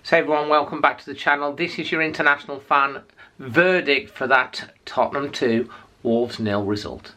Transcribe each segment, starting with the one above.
So everyone, welcome back to the channel. This is your international fan verdict for that Tottenham 2, Wolves 0 result.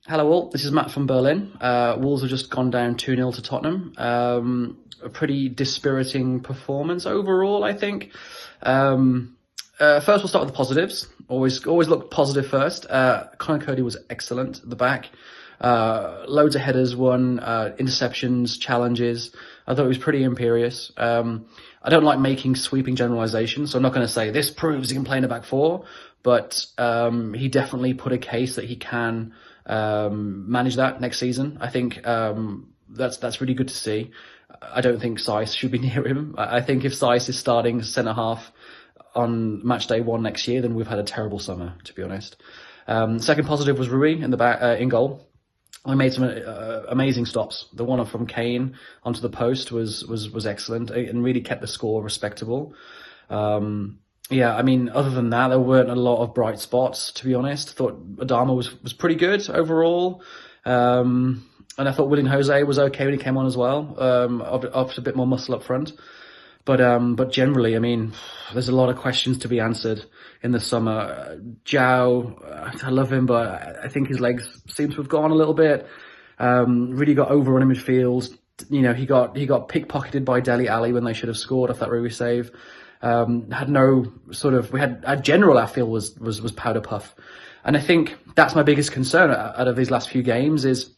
Hello all, this is Matt from Berlin. Wolves have just gone down 2-0 to Tottenham. A pretty dispiriting performance overall, I think. First we'll start with the positives. Always look positive first. Conor Cody was excellent at the back. Loads of headers won, interceptions, challenges. I thought he was pretty imperious. I don't like making sweeping generalizations, so I'm not going to say this proves he can play in a back four, but he definitely put a case that he can manage that next season. I think that's really good to see. I don't think Saiss should be near him. I think if Saiss is starting centre half on match day 1 next year, then we've had a terrible summer, to be honest. Second positive was Rui in the back in goal. I made some amazing stops. The one from Kane onto the post was excellent and really kept the score respectable. Yeah, I mean, other than that, there weren't a lot of bright spots, to be honest. I thought Adama was pretty good overall. And I thought Willian Jose was okay when he came on as well, after a bit more muscle up front. But generally, I mean, there's a lot of questions to be answered in the summer. Zhao, I love him, but I think his legs seem to have gone a little bit. Really got overrun in midfield. You know, he got pickpocketed by Dele Alli when they should have scored off that Rui save. Had no sort of, we had, our general outfield was powder puff. And I think that's my biggest concern out of these last few games is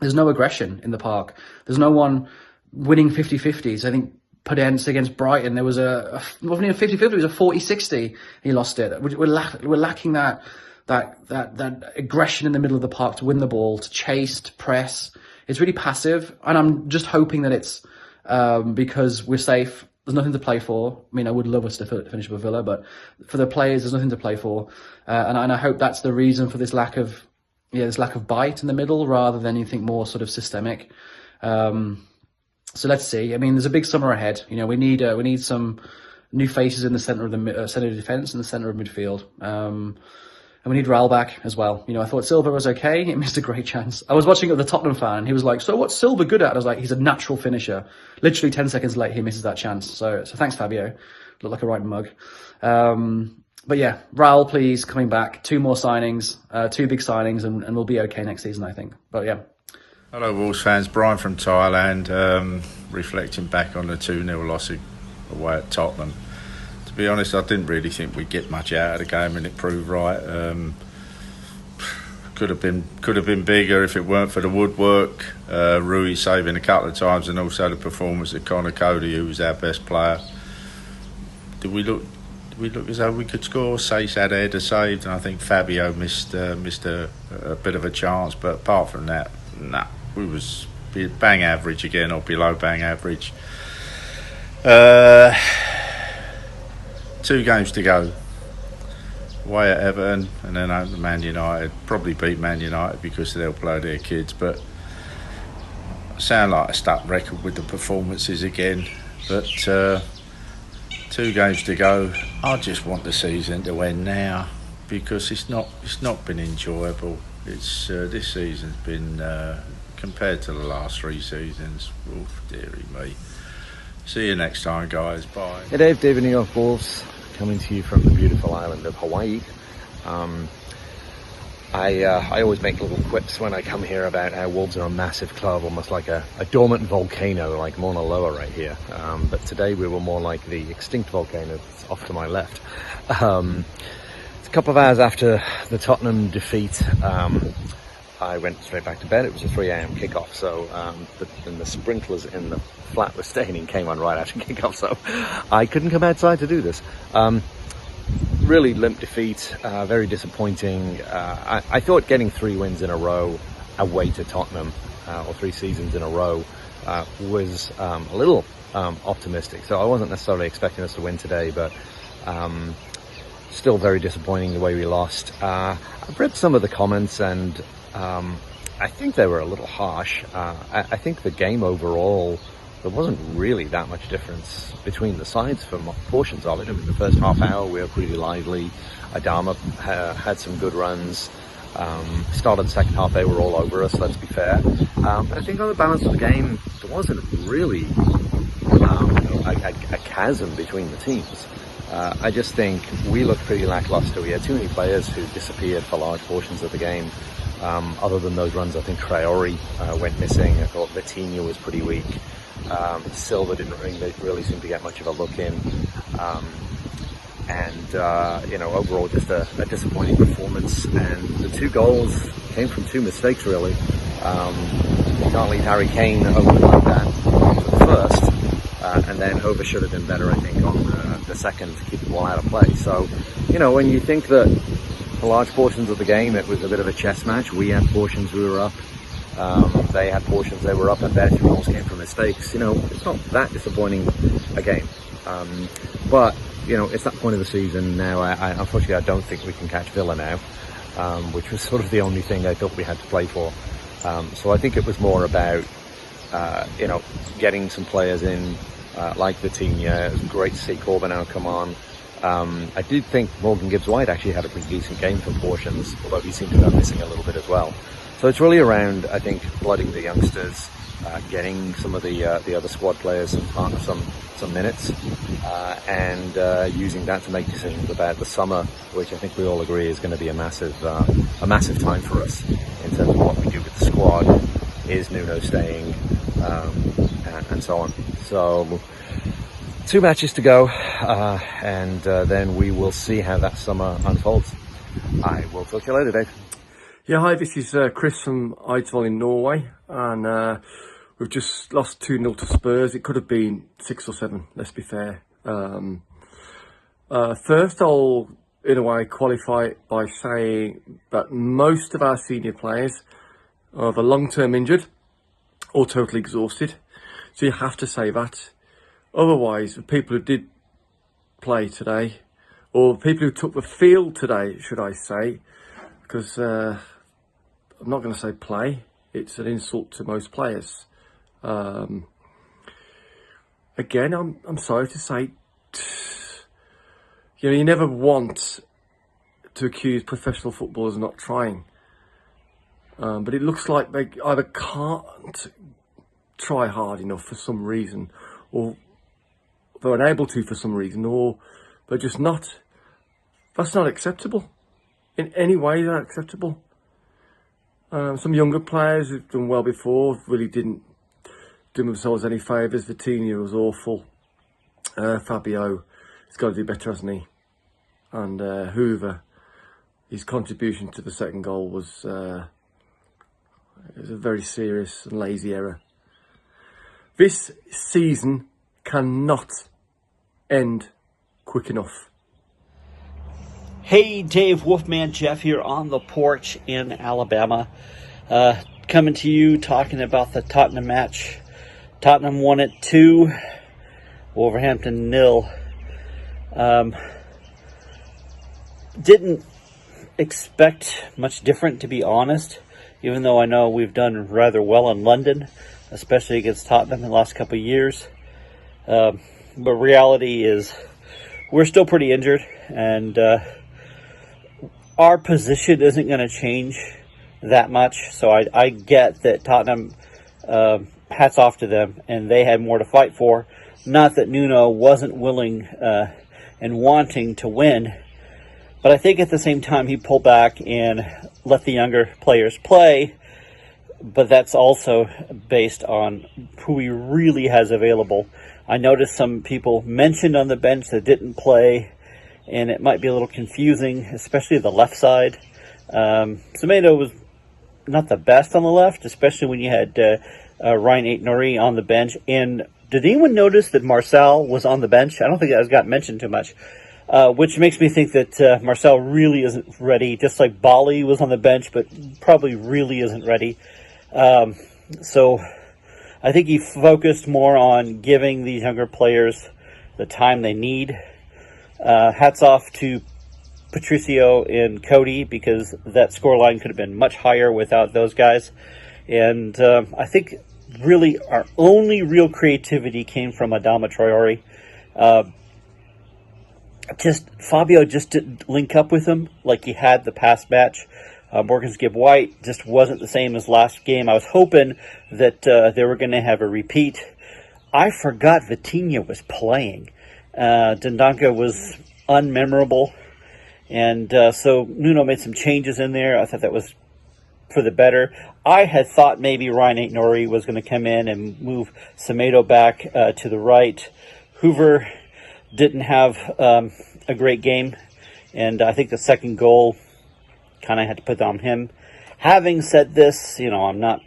there's no aggression in the park. There's no one winning 50-50s. I think Podence against Brighton, there was it wasn't even 50-50, it was a 40-60. He lost it. We're lacking that aggression in the middle of the park to win the ball, to chase, to press. It's really passive. And I'm just hoping that it's because we're safe. There's nothing to play for. I mean, I would love us to finish with Villa, but for the players, there's nothing to play for. And I hope that's the reason for this lack of bite in the middle, rather than anything more sort of systemic. So let's see. I mean, there's a big summer ahead. You know, we need some new faces in the centre of the centre of defence and the centre of midfield. And we need Raul back as well. You know, I thought Silva was okay. He missed a great chance. I was watching it with a Tottenham fan. He was like, "So what's Silva good at?" I was like, "He's a natural finisher." Literally 10 seconds late, he misses that chance. So thanks, Fabio. Looked like a right mug. But yeah, Raul, please, coming back. 2 more signings, 2 big signings, and we'll be okay next season, I think. But yeah. Hello Wolves fans, Brian from Thailand, reflecting back on the 2-0 loss away at Tottenham. To be honest, I didn't really think we'd get much out of the game, and it proved right. Could have been bigger if it weren't for the woodwork, Rui saving a couple of times, and also the performance of Conor Cody, who was our best player. Did we look as though we could score? Saiss had a header saved, and I think Fabio missed a bit of a chance, but apart from that, nah. We was bang average again, or below bang average. 2 games to go. Away at Everton, and then over Man United. Probably beat Man United because they'll play their kids, but I sound like a stuck record with the performances again. But 2 games to go. I just want the season to end now, because it's not been enjoyable. It's this season's been compared to the last 3 seasons. Oof, dearie me. See you next time, guys. Bye. Hey Dave, David New York Wolves, coming to you from the beautiful island of Hawaii. I always make little quips when I come here about how Wolves are a massive club, almost like a dormant volcano, like Mauna Loa right here. But today we were more like the extinct volcano that's off to my left. It's a couple of hours after the Tottenham defeat. I went straight back to bed. It was a 3 a.m. kickoff, so the sprinklers in the flat were staining came on right after kickoff, so I couldn't come outside to do this. Really limp defeat, very disappointing. I thought getting 3 wins in a row away to Tottenham, or 3 seasons in a row, was a little optimistic. So I wasn't necessarily expecting us to win today, but still very disappointing the way we lost. I've read some of the comments, and I think they were a little harsh. I think the game overall there wasn't really that much difference between the sides for portions of it. I mean, the first half hour we were pretty lively. Adama had some good runs. Started the second half, they were all over us, let's be fair. But I think on the balance of the game, there wasn't really a chasm between the teams. I just think we looked pretty lackluster. We had too many players who disappeared for large portions of the game. Other than those runs, I think Traore went missing. I thought Vitinha was pretty weak. Silva didn't really seem to get much of a look in. Overall just a disappointing performance. And the 2 goals came from 2 mistakes, really. You can't leave Harry Kane open like that for the first. And then Over should have been better, I think, on the second to keep the ball out of play. So, when you think that for large portions of the game it was a bit of a chess match, we had portions we were up, they had portions they were up, and their 2 goals came from mistakes. It's not that disappointing a game. But it's that point of the season now. Unfortunately, I don't think we can catch Villa now, which was sort of the only thing I thought we had to play for. So I think it was more about, getting some players in, like Vitinha. It was great to see Corbeanu come on. I did think Morgan Gibbs-White actually had a pretty decent game for portions, although he seemed to go missing a little bit as well. So it's really around, I think, blooding the youngsters, getting some of the other squad players some minutes, and using that to make decisions about the summer, which I think we all agree is going to be a massive time for us in terms of what we do with the squad. Is Nuno staying, and so on. So 2 matches to go, and then we will see how that summer unfolds. I will talk to you later, Dave. Yeah, hi, this is Chris from Eidsvoll in Norway, and we've just lost 2-0 to Spurs. It could have been 6 or 7, let's be fair. First, I'll, in a way, qualify it by saying that most of our senior players are either long-term injured or totally exhausted. So you have to say that. Otherwise, the people who did play today, or the people who took the field today, should I say, because I'm not going to say play, it's an insult to most players. Again, I'm sorry to say, you never want to accuse professional footballers of not trying. But it looks like they either can't try hard enough for some reason, or they're unable to for some reason, or they're just not. That's not acceptable. In any way, they're not acceptable. Some younger players who've done well before really didn't do themselves any favours. Vitinha was awful. Fabio has got to do better, hasn't he? And Hoover, his contribution to the second goal was a very serious and lazy error. This season cannot end quick enough. Hey Dave, Wolfman Jeff here on the porch in Alabama. Coming to you talking about the Tottenham match. Tottenham won it 2, Wolverhampton 0. Didn't expect much different, to be honest, even though I know we've done rather well in London, especially against Tottenham in the last couple of years. But reality is we're still pretty injured, and our position isn't going to change that much. So I get that Tottenham, hats off to them, and they had more to fight for. Not that Nuno wasn't willing and wanting to win, but I think at the same time he pulled back and let the younger players play. But that's also based on who he really has available. I noticed some people mentioned on the bench that didn't play, and it might be a little confusing, especially the left side. Semedo was not the best on the left, especially when you had Ryan Aït-Nouri on the bench. And did anyone notice that Marcel was on the bench? I don't think that got mentioned too much, which makes me think that Marcel really isn't ready, just like Bali was on the bench, but probably really isn't ready. So I think he focused more on giving these younger players the time they need. Hats off to Patricio and Cody, because that scoreline could have been much higher without those guys. And I think really, our only real creativity came from Adama Traore. Fabio just didn't link up with him like he had the past match. Morgan's Gibb White just wasn't the same as last game. I was hoping that they were going to have a repeat. I forgot Vitinha was playing. Dendoncker was unmemorable. And so Nuno made some changes in there. I thought that was for the better. I had thought maybe Ryan Aït-Nouri was going to come in and move Semedo back to the right. Hoover didn't have a great game. And I think the second goal kind of had to put on him. Having said this, I'm not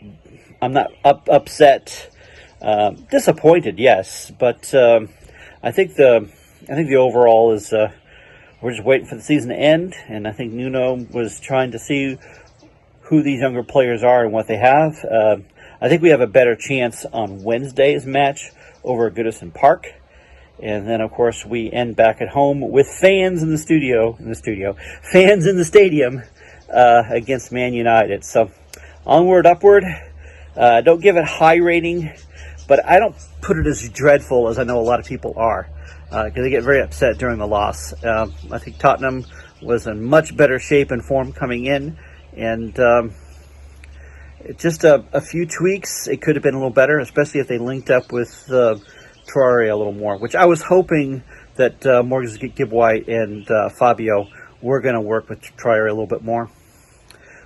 upset, disappointed, yes, but I think the overall is we're just waiting for the season to end, and I think Nuno was trying to see who these younger players are and what they have. I think we have a better chance on Wednesday's match over at Goodison Park. And then, of course, we end back at home with fans in the stadium against Man United. So, onward, upward. Don't give it high rating, but I don't put it as dreadful as I know a lot of people are, because they get very upset during the loss. I think Tottenham was in much better shape and form coming in, and just a few tweaks, it could have been a little better, especially if they linked up with Traore a little more, which I was hoping that Morgan Gibb White and Fabio were going to work with Traore a little bit more.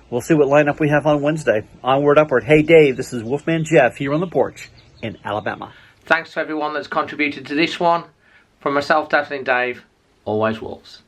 We'll see what lineup we have on Wednesday. Onward, upward. Hey, Dave, this is Wolfman Jeff here on the porch in Alabama. Thanks to everyone that's contributed to this one. From myself, Dazzling Dave, always Wolves.